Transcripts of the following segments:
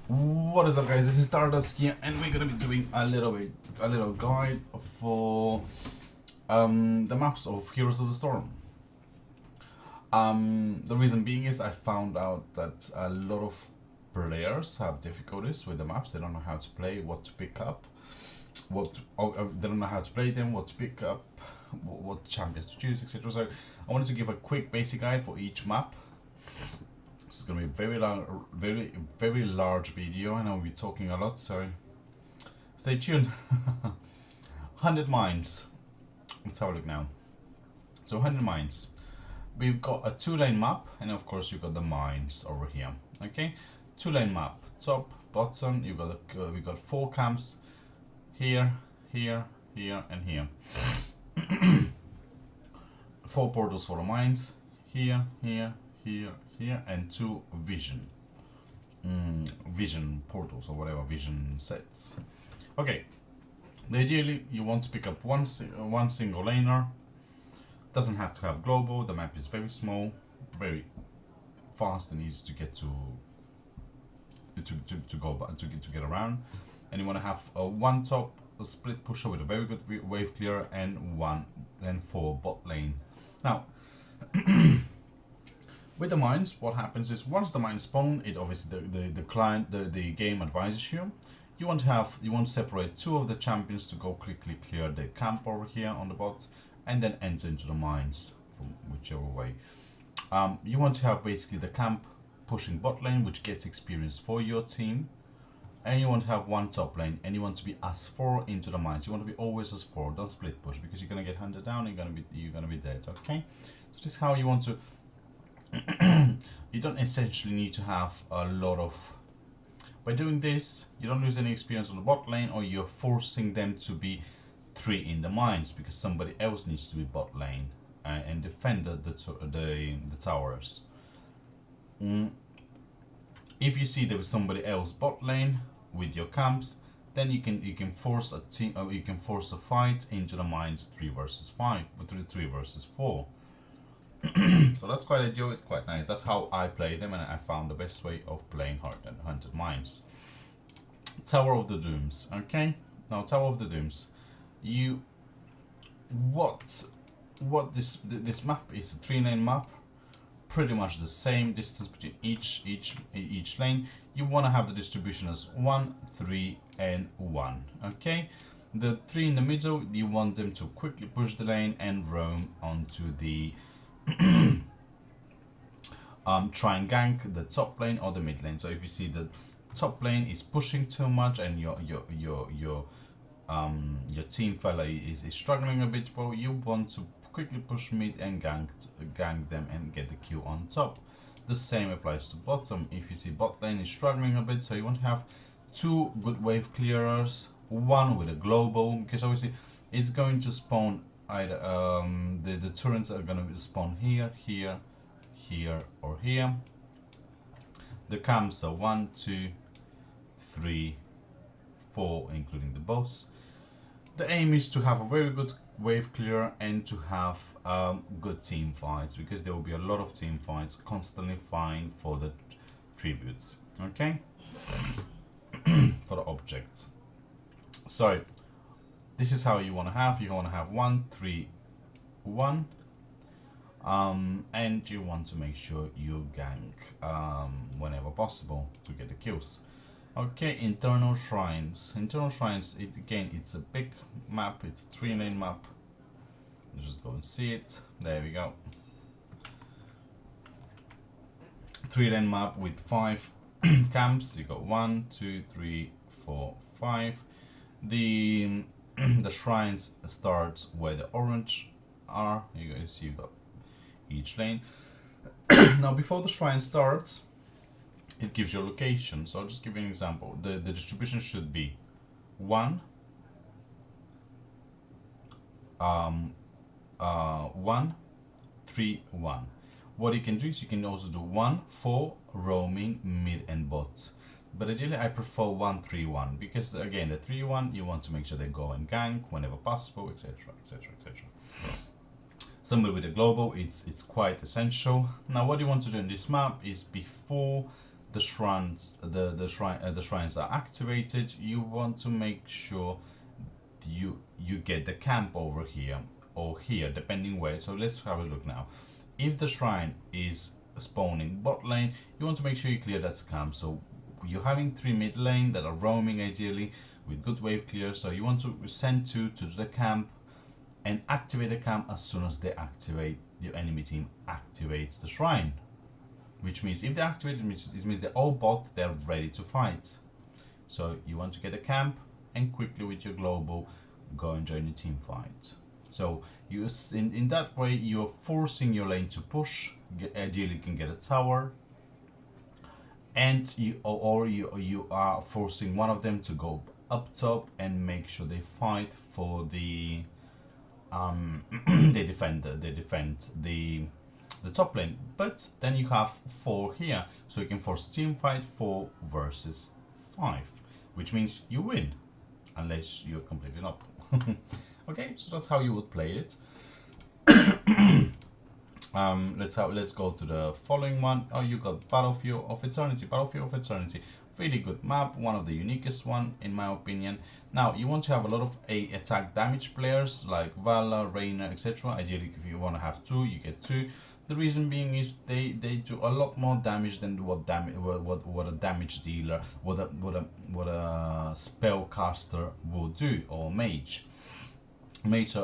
What is up, guys? This is Stardust here, and we're gonna be doing a little guide for the maps of Heroes of the Storm. The reason being is I found out that a lot of players have difficulties with the maps. They don't know how to play, what to pick up, they don't know how to play them, what to pick up, what champions to choose, etc. So I wanted to give a quick basic guide for each map. This is gonna be a very long, very large video, and I'll be talking a lot, so stay tuned. 100 mines. Let's have a look now. So 100 mines. We've got a 2-lane map, and of course you've got the mines over here. Okay, 2-lane map. Top, bottom. You've got we got 4 camps here, here, here, and here. 4 portals for the mines. Here, here, here, here, and 2 vision portals, or whatever, vision sets. Okay, ideally you want to pick up one single laner. Doesn't have to have global. The map is very small, very fast, and easy to get to get around. And you want to have one top, a split pusher with a very good wave clear, and 4 bot lane. Now with the mines, what happens is once the mines spawn, it obviously the game advises you. You want to separate 2 of the champions to go quickly clear the camp over here on the bot, and then enter into the mines from whichever way. You want to have basically the camp pushing bot lane, which gets experience for your team, and you want to have 1 top lane, and you want to be as 4 into the mines. You want to be always as 4. Don't split push, because you're gonna get hunted down. You're gonna be dead. Okay, so this is how you want to. You don't essentially need to have a lot of. By doing this, you don't lose any experience on the bot lane, or you're forcing them to be 3 in the mines because somebody else needs to be bot lane and defend the towers. If you see there was somebody else bot lane with your camps, then you can force a team, or you can force a fight into the mines 3 versus 5, 3 versus 4. So that's quite ideal, quite nice. That's how I play them, and I found the best way of playing Hunted Mines. Tower of the Dooms. Okay, now Tower of the Dooms. This map is a 3-lane map, pretty much the same distance between each lane. You want to have the distribution as 1, 3, and 1. Okay, the 3 in the middle, you want them to quickly push the lane and roam onto the try and gank the top lane or the mid lane. So if you see the top lane is pushing too much and your team fella is struggling a bit, well, you want to quickly push mid and gank them and get the kill on top. The same applies to bottom. If you see bot lane is struggling a bit, so you want to have 2 good wave clearers, 1 with a global, because obviously it's going to spawn either the turrets are going to spawn here, here, here, or here. The camps are 1, 2, 3, 4, including the boss. The aim is to have a very good wave clear and to have good team fights, because there will be a lot of team fights constantly vying for the tributes. Okay, for the objects. So this is how you want to have. You want to have 1, 3, 1, and you want to make sure you gank whenever possible to get the kills. Okay, internal shrines. Internal shrines. It's a big map. It's a 3-lane map. You just go and see it. There we go. 3-lane map with 5 camps. You got 1, 2, 3, 4, 5. The shrines starts where the orange are. You guys see that each lane. Now before the shrine starts, it gives you a location. So I'll just give you an example. The distribution should be 1, 1, 3, 1. What you can do is you can also do 1, 4 roaming mid and bot. But ideally I prefer 1, 3, 1, because again the 3, 1 you want to make sure they go and gank whenever possible, etc, etc, etc. Somebody with a global, it's quite essential. Now what you want to do in this map is before the shrines are activated, you want to make sure you get the camp over here or here, depending where. So let's have a look now. If the shrine is spawning bot lane, you want to make sure you clear that camp. So you're having 3 mid lane that are roaming ideally with good wave clear, so you want to send 2 to the camp and activate the camp as soon as they activate, your enemy team activates the shrine. Which means if they activate it, it means they're all bot, they're ready to fight. So you want to get a camp and quickly with your global go and join the team fight. So you in that way you're forcing your lane to push. Ideally you can get a tower, and you are forcing one of them to go up top and make sure they fight for the they defend the top lane. But then you have 4 here, so you can force team fight 4 versus 5, which means you win unless you're completely up. Okay, so that's how you would play it. Let's go to the following one. Oh, you got Battlefield of Eternity. Battlefield of Eternity, really good map, one of the uniquest one in my opinion. Now you want to have a lot of attack damage players like Vala, Reyna, etc. Ideally, if you want to have 2, you get 2. The reason being is they do a lot more damage than what a damage dealer, what a spellcaster will do, or mage. Mages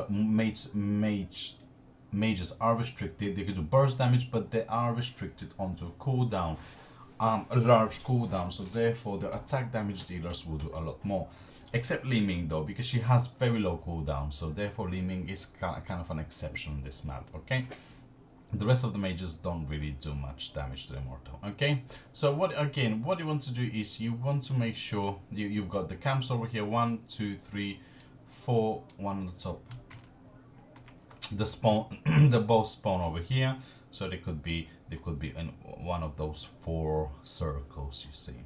are restricted. They can do burst damage, but they are restricted onto cooldown, a large cooldown. So therefore, the attack damage dealers will do a lot more. Except Li Ming though, because she has very low cooldown. So therefore, Li Ming is kind of an exception on this map. Okay. The rest of the mages don't really do much damage to Immortal. Okay, so what you want to do is you want to make sure you've got the camps over here, 1, 2, 3, 4, one on the top. The spawn, the boss spawn over here, so they could be in one of those 4 circles you see.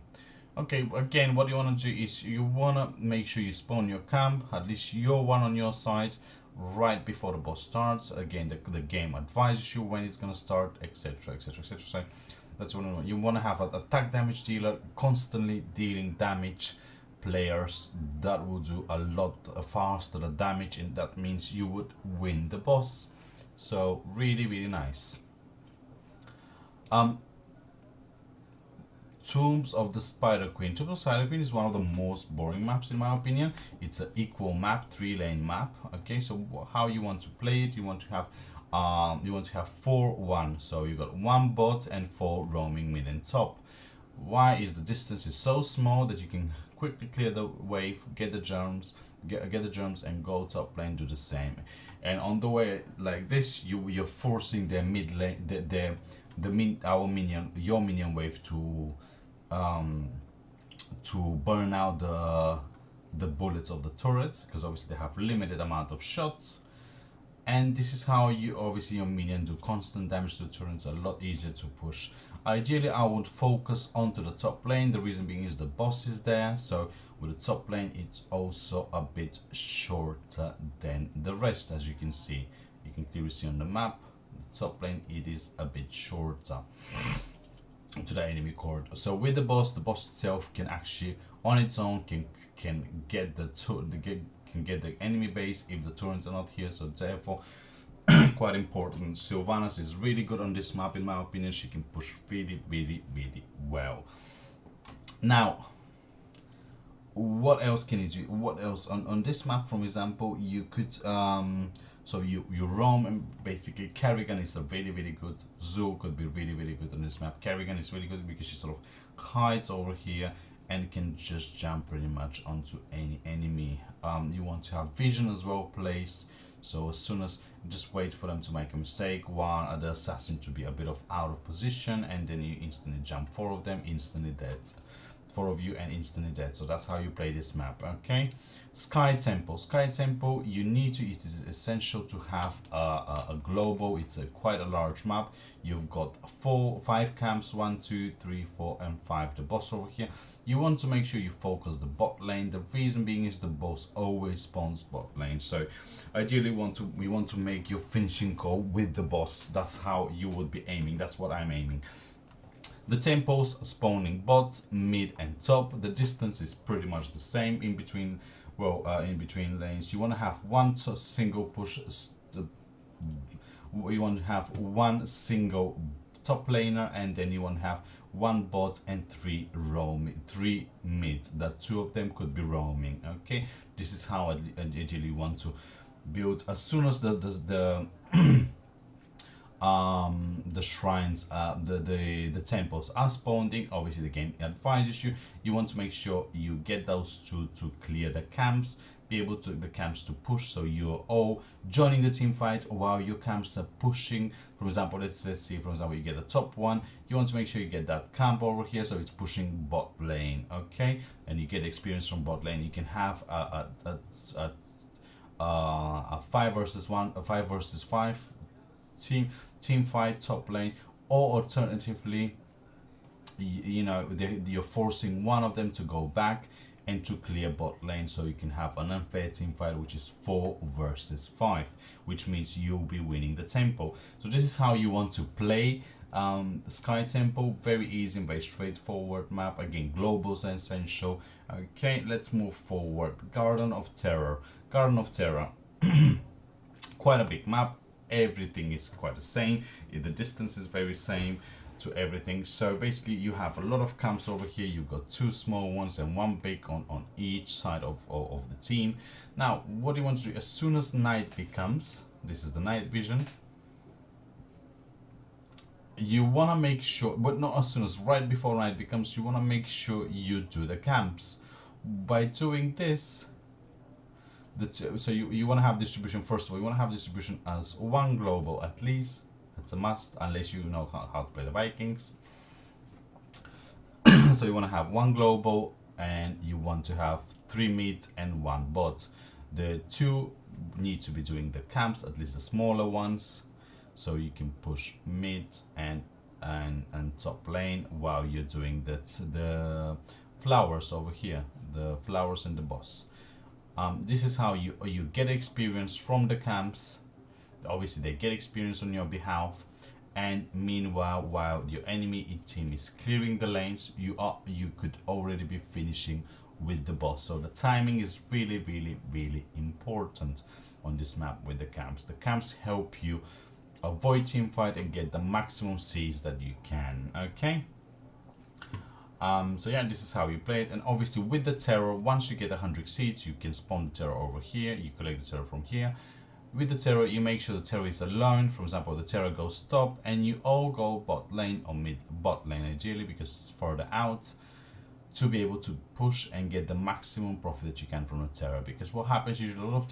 Okay, again, what you want to do is you want to make sure you spawn your camp, at least your one on your side, right before the boss starts. Again, the game advises you when it's gonna start, etc, etc, etc. So that's what you want. You want to have an attack damage dealer constantly dealing damage players that will do a lot faster the damage, and that means you would win the boss. So really nice. Tombs of the Spider Queen. Tombs of the Spider Queen is one of the most boring maps in my opinion. It's an equal map, 3-lane map. Okay, so how you want to play it? You want to have 4-1. So you got 1 bot and 4 roaming mid and top. Why is the distance is so small that you can quickly clear the wave, get the germs, get the germs, and go top lane, do the same. And on the way like this, you're forcing their mid lane, your minion wave to burn out the bullets of the turrets, because obviously they have limited amount of shots. And this is how you obviously your minion do constant damage to the turrets, a lot easier to push. Ideally, I would focus onto the top lane. The reason being is the boss is there, so with the top lane it's also a bit shorter than the rest. As you can see, you can clearly see on the map, the top lane it is a bit shorter to the enemy core. So with the boss itself can actually on its own can get the enemy base if the turrets are not here. So therefore quite important. Sylvanas is really good on this map in my opinion. She can push really well. Now what else can you do? What else on this map, for example, you could so you roam, and basically Kerrigan is a really good. Zul could be really good on this map. Kerrigan is really good because she sort of hides over here and can just jump pretty much onto any enemy. You want to have vision as well placed, so as soon as, just wait for them to make a mistake, one the assassin to be a bit of out of position, and then you instantly jump, 4 of them instantly dead, 4 of you and instantly dead. So that's how you play this map. Okay, Sky Temple, you need to, it is essential to have a global. It's quite a large map. You've got 5 camps, 1, 2, 3, 4 and 5, the boss over here. You want to make sure you focus the bot lane. The reason being is the boss always spawns bot lane, so ideally we want to make your finishing call with the boss. That's how you would be aiming. That's what I'm aiming. The tempos spawning bot, mid and top. The distance is pretty much the same in between, well, in between lanes. You want to have one single push, you want to have one single top laner, and then you want to have one bot and three mid. That two of them could be roaming. Okay, this is how I ideally want to build. As soon as the shrines, the temples are spawning, obviously the game advises you want to make sure you get those two to clear the camps, be able to the camps to push, so you're all joining the team fight while your camps are pushing. For example, let's see, for example, you get the top one, you want to make sure you get that camp over here so it's pushing bot lane. Okay, and you get experience from bot lane. You can have a 5 versus 1, a 5 versus 5 team fight top lane, or alternatively, you know, you're forcing one of them to go back and to clear bot lane, so you can have an unfair team fight, which is 4 versus 5, which means you'll be winning the tempo. So this is how you want to play Sky Temple. Very easy and very straightforward map. Again, globals are essential. Okay, let's move forward. Garden of Terror. Quite a big map. Everything is quite the same. The distance is very same to everything. So basically you have a lot of camps over here. You've got 2 small ones and 1 big on each side of the team. Now what do you want to do? As soon as night becomes, this is the night vision, you want to make sure, but not as soon as, right before night becomes, you want to make sure you do the camps. By doing this, so you want to have distribution. First of all, you want to have distribution as 1 global at least. That's a must, unless you know how to play the Vikings. So you want to have 1 global, and you want to have 3 mid and 1 bot. The 2 need to be doing the camps, at least the smaller ones, so you can push mid and top lane while you're doing the flowers over here, the flowers and the boss. This is how you get experience from the camps. Obviously they get experience on your behalf, and meanwhile, while your enemy team is clearing the lanes, you could already be finishing with the boss. So the timing is really important on this map with the camps. The camps help you avoid team fight and get the maximum Cs that you can. Okay, so yeah, this is how you play it. And obviously with the terror, once you get 100 seeds, you can spawn the terror over here. You collect the terror from here. With the terror, you make sure the terror is alone. For example, the terror goes top, and you all go bot lane or mid bot lane ideally, because it's further out, to be able to push and get the maximum profit that you can from the terror. Because what happens usually, a lot of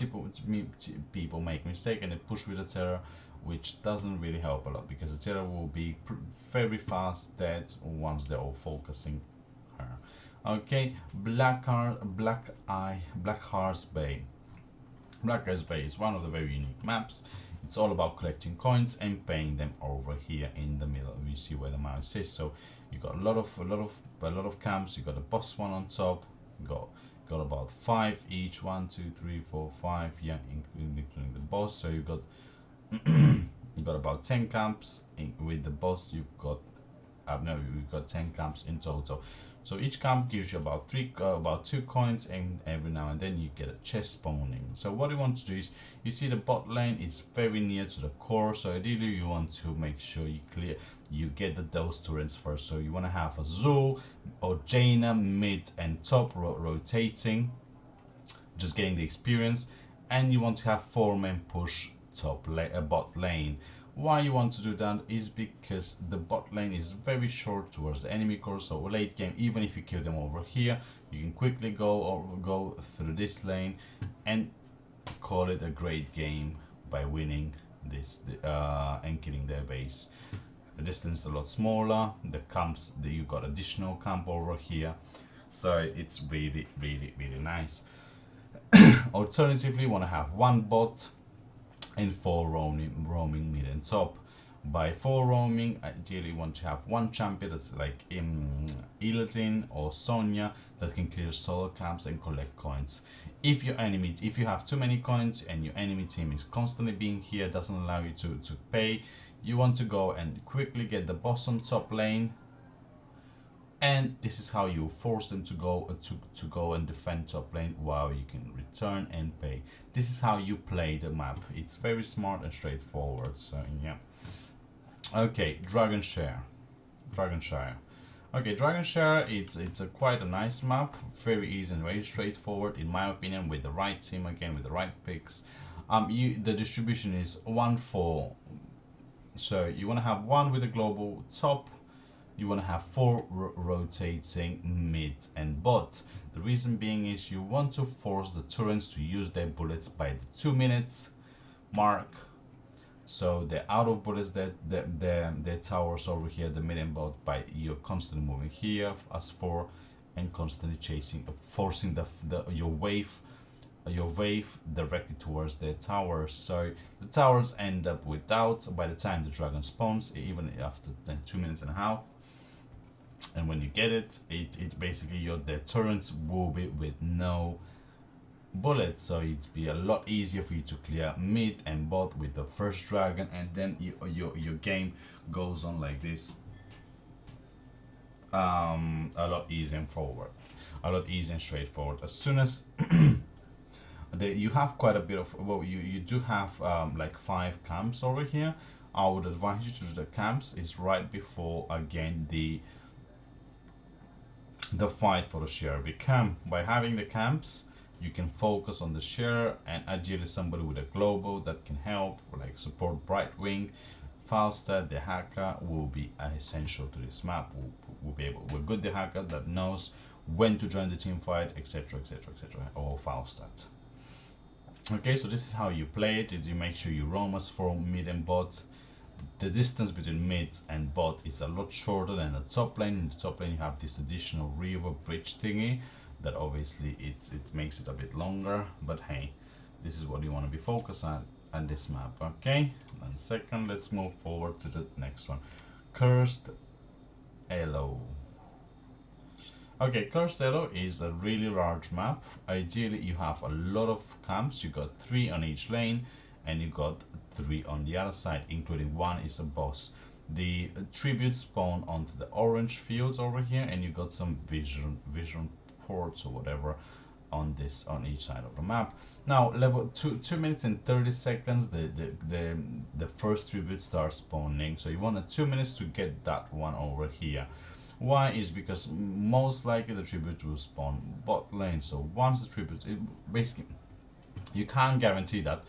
people make mistake and they push with the terror, which doesn't really help a lot, because the terror will be very fast dead once they're all focusing her. Okay, Blackheart's Bay. Blackheart's Bay is one of the very unique maps. It's all about collecting coins and paying them over here in the middle. You see where the mouse is. So you got a lot of camps. You got a boss one on top. You got about 5 each. 1, 2, 3, 4, 5. Yeah, including the boss. So you got you got about 10 camps with the boss. You've got you've got 10 camps in total. So each camp gives you about 2 coins, and every now and then you get a chest spawning. So what you want to do is, you see the bot lane is very near to the core, so ideally you want to make sure you get those turrets first. So you want to have Azul or Jaina mid and top rotating, just getting the experience, and you want to have 4 men push bot lane. Why you want to do that is because the bot lane is very short towards the enemy core, so late game, even if you kill them over here, you can quickly go through this lane and call it a great game by winning this and killing their base. The distance is a lot smaller, the camps that you got additional camp over here, so it's really nice. Alternatively, you want to have 1 bot and 4 roaming mid and top. By 4 roaming, ideally you want to have 1 champion that's like Illidan or Sonya that can clear solo camps and collect coins. If you have too many coins and your enemy team is constantly being here, doesn't allow you to pay, you want to go and quickly get the boss on top lane, and this is how you force them to go to go and defend top lane while you can return and pay. This is how you play the map. It's very smart and straightforward. So yeah. Okay, Dragonshire. Okay, Dragonshire, it's a quite a nice map, very easy and very straightforward in my opinion, with the right team again, with the right picks. The distribution is 1-4. So you want to have one with a global top, you want to have 4 rotating mid and bot. The reason being is you want to force the turrets to use their bullets by the 2 minutes mark. So they're out of bullets, their towers over here, the mid and bot, by you're constantly moving here as 4 and constantly chasing, forcing your wave directly towards their towers. So the towers end up without, by the time the dragon spawns, even after 2 minutes and a half. And when you get it basically their turrets will be with no bullets, so it'd be a lot easier for you to clear mid and bot with the first dragon, and then your game goes on like this, a lot easier and straightforward. As soon as you have quite a bit of, well, you do have like 5 camps over here. I would advise you to do the camps is right before again the fight for the Sheriff camp. By having the camps, you can focus on the share, and ideally somebody with a global that can help, like support Brightwing. Falstad, the hacker, will be essential to this map. We'll be able, we're good the hacker that knows when to join the team fight, etc, etc, etc, or Falstad. Okay, so this is how you play it, is you make sure you roam as for mid and bot. The distance between mid and bot is a lot shorter than the top lane. In the top lane you have this additional river bridge thingy that obviously it makes it a bit longer, but hey, this is what you want to be focused on this map. Okay, 1 second, let's move forward to the next one. Cursed Elo. Okay, Cursed Elo is a really large map. Ideally you have a lot of camps. You got 3 on each lane and you got 3 on the other side, including 1 is a boss. The tributes spawn onto the orange fields over here, and you got some vision ports or whatever on each side of the map. Now level 2 minutes and 30 seconds the first tribute starts spawning, so you want 2 minutes to get that one over here. Why? Is because most likely the tribute will spawn bot lane. So once the tribute, basically you can't guarantee that,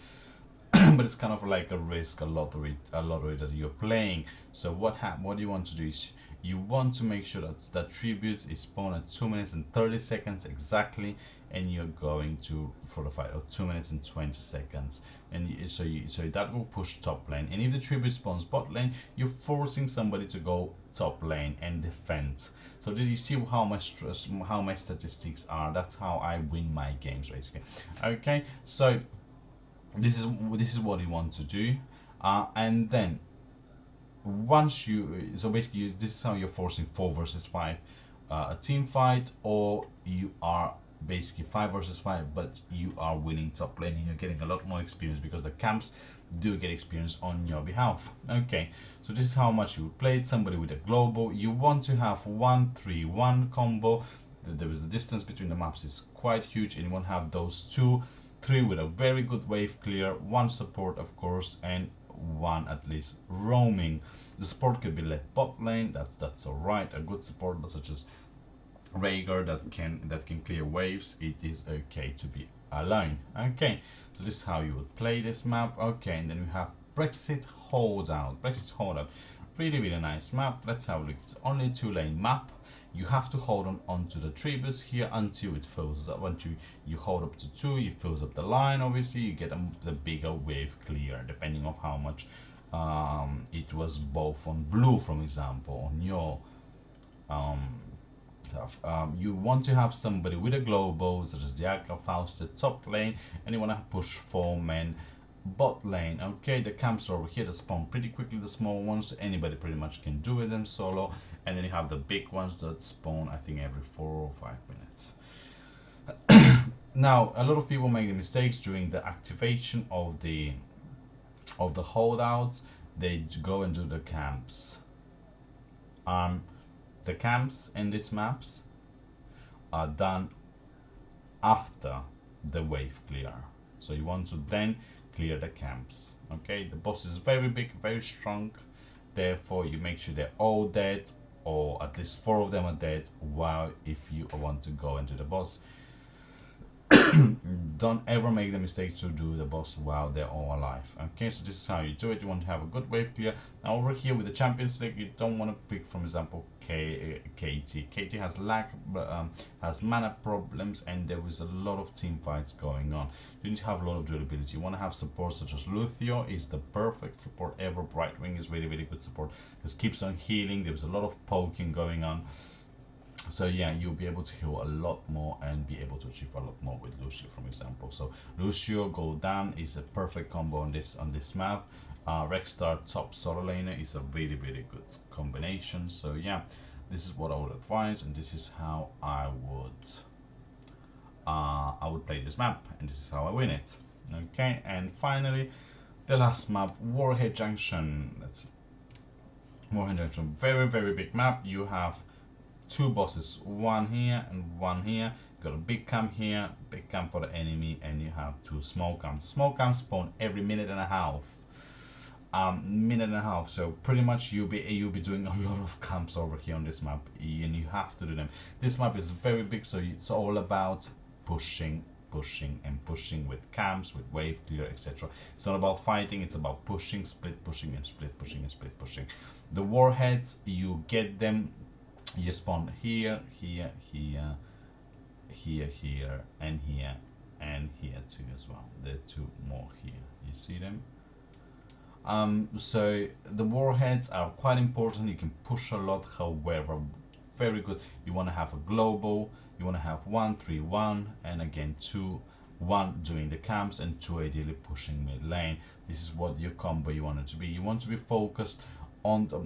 but it's kind of like a risk, a lottery that you're playing. So what you want to do is you want to make sure that tribute is spawned at 2 minutes and 30 seconds exactly, and you're going to for the fight, or 2 minutes and 20 seconds, and so that will push top lane. And if the tribute spawns bot lane, you're forcing somebody to go top lane and defend. So did you see how my statistics are? That's how I win my games basically. Okay, so this is what you want to do, and then once you, so basically this is how you're forcing 4 versus 5 a team fight, or you are basically 5 versus 5, but you are winning top lane and you're getting a lot more experience because the camps do get experience on your behalf. Okay, so this is how much you would play it. Somebody with a global, you want to have 1-3-1 combo. There is the distance between the maps is quite huge, and you want to have those 2-3 with a very good wave clear, 1 support of course, and 1 at least roaming. The support could be left bot lane, that's alright. A good support such as Rhaegar that can clear waves, it is okay to be alone. Okay, so this is how you would play this map. Okay, and then we have Brexit Holdout. Really nice map. Let's have a look. It's only a 2-lane map. You have to hold onto the tributes here until it fills up. Once you hold up to 2, it fills up the line. Obviously you get the bigger wave clear, depending on how much it was both on blue, for example, on your stuff. You want to have somebody with a global such as Diaka, Faust at top lane, and you want to push 4 men bot lane. Okay, the camps are over here that spawn pretty quickly, the small ones, anybody pretty much can do with them solo, and then you have the big ones that spawn I think every 4 or 5 minutes. Now a lot of people make the mistakes during the activation of the holdouts. They go and do the camps. The camps in these maps are done after the wave clear. So you want to then clear the camps. Okay, the boss is very big, very strong. Therefore, you make sure they're all dead, or at least 4 of them are dead. While if you want to go into the boss, don't ever make the mistake to do the boss while they're all alive. Okay, so this is how you do it. You want to have a good wave clear. Now over here with the Champions League, you don't want to pick, for example, KT. KT has lag, has mana problems, and there is a lot of team fights going on. You need to have a lot of durability. You want to have support such as Lucio is the perfect support ever. Brightwing is really good support because keeps on healing. There's a lot of poking going on. So yeah, you'll be able to heal a lot more and be able to achieve a lot more with Lucio, for example. So Lucio Gul'dan is a perfect combo on this map. Rexstar top solo laner is a really good combination. So yeah, this is what I would advise, and this is how I would play this map, and this is how I win it. Okay, and finally the last map, Warhead Junction. Let's see. Warhead Junction, very big map. You have 2 bosses, one here and one here. You got a big camp here, big camp for the enemy, and you have 2 small camps. Small camps spawn every minute and a half. So pretty much you'll be doing a lot of camps over here on this map, and you have to do them. This map is very big, so it's all about pushing with camps, with wave clear, etc. It's not about fighting, it's about pushing, split pushing, and split pushing and split pushing. The warheads, you get them. You spawn here, and here too as well. There are 2 more here. You see them? So the warheads are quite important. You can push a lot. However, very good. You want to have a global. You want to have 1, 3, 1, and again 2, 1 doing the camps, and 2 ideally pushing mid lane. This is what your combo you want it to be. You want to be focused on the,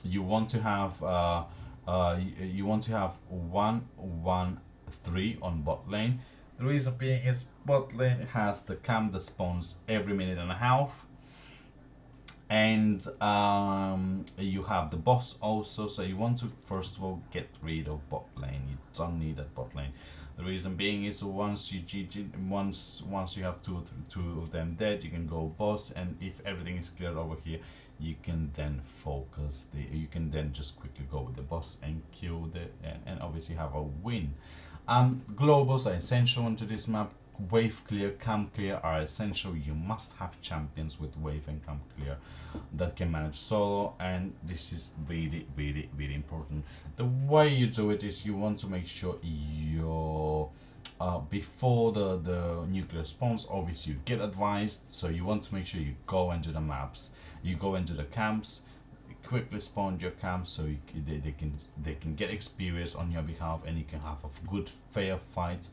you want to have 1, 1, 3 on bot lane. The reason being is bot lane has the camp that spawns every minute and a half, and you have the boss also. So you want to first of all get rid of bot lane. You don't need that bot lane. The reason being is once you have two of them dead, you can go boss, and if everything is cleared over here, you can then focus you can then just quickly go with the boss and kill and obviously have a win. Globals are essential into this map. Wave clear, camp clear are essential. You must have champions with wave and camp clear that can manage solo, and this is really important. The way you do it is you want to make sure your before the nuclear spawns, obviously you get advised, so you want to make sure you go into the maps, you go into the camps, quickly spawn your camps, so they can get experience on your behalf, and you can have a good fair fight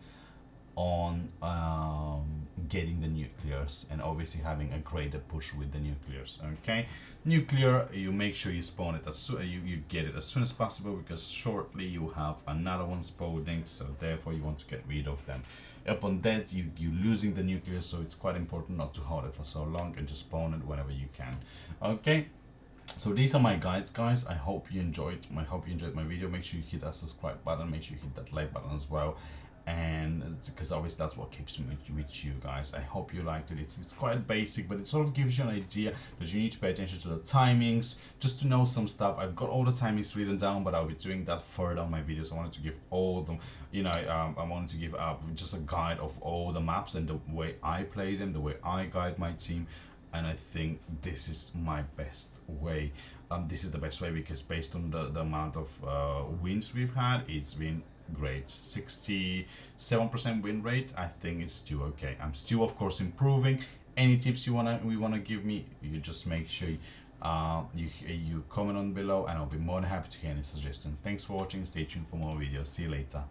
on getting the nuclears, and obviously having a greater push with the nuclears. Okay, nuclear, you make sure you spawn it as soon you get it as soon as possible, because shortly you have another one spawning, so therefore you want to get rid of them. Upon that, you're losing the nuclear, so it's quite important not to hold it for so long and just spawn it whenever you can. Okay, so these are my guides, guys. I hope you enjoyed my video. Make sure you hit that subscribe button, make sure you hit that like button as well, and because obviously that's what keeps me with you guys. I hope you liked it. It's quite basic, but it sort of gives you an idea that you need to pay attention to the timings, just to know some stuff. I've got all the timings written down, but I'll be doing that further on my videos. I wanted to give all them, I wanted to give just a guide of all the maps and the way I play them, the way I guide my team. And I think this is my best way. This is the best way, because based on the amount of wins we've had, it's been great. 67% win rate. I think it's still okay. I'm still, of course, improving. Any tips you wanna give me, you just make sure you comment on below, and I'll be more than happy to hear any suggestions. Thanks for watching. Stay tuned for more videos. See you later.